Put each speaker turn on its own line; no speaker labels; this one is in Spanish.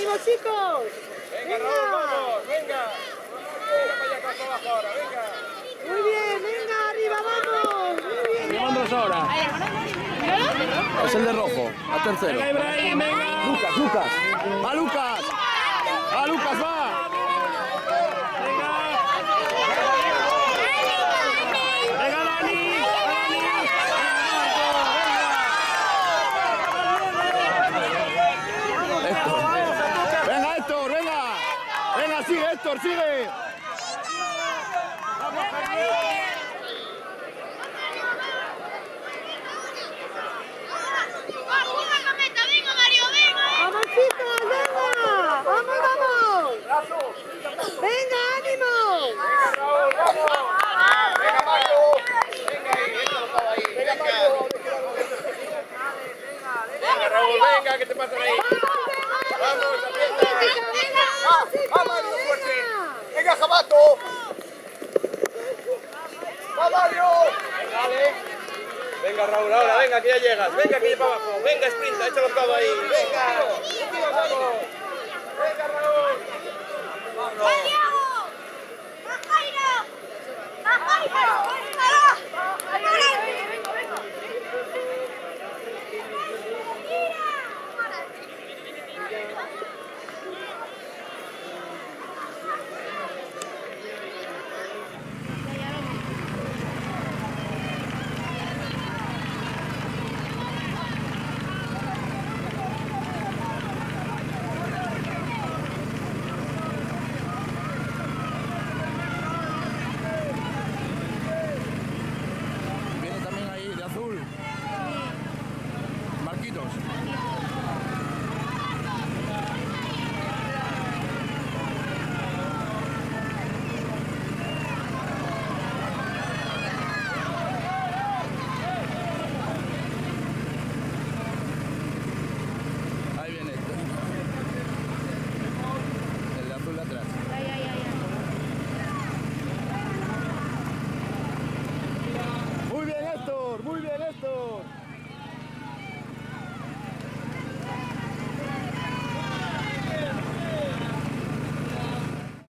¡Ánimo, chicos!
Venga, Raúl, vamos, venga. Venga para allá, acá abajo ahora, venga.
Muy bien, venga, arriba, vamos. Muy bien.
Llevándolos ahora. Es el de rojo, a tercero.
Venga, Ibrahim, venga.
Lucas, Lucas. ¡Va, Lucas! ¡Va, Lucas, va!
Venga, Dani.
Héctor. Venga, Héctor, venga. Venga, sigue, Héctor, sigue.
Vamos, Javier.
¡Vamos, chicos, venga! ¡Vamos, vamos! ¡Venga, ánimo!
Venga, Raúl, vamos. Venga, Marco. Venga ahí, esto lo estaba ahí. Venga, Marco. Venga, Raúl, venga, ¿qué te pasa ahí? Vamos, aprieta. ¡Va, Mario, fuerte! ¡Venga, Jabato! ¡Va, Mario! Dale. Venga, Raúl, ahora, venga, que ya llegas. Venga, que ya para abajo. Venga, sprinta, échalo todo ahí. Venga, vamos. Venga, Raúl. Vamos.
¡Bajairo! ¡Bajairo! ¡Bajairo!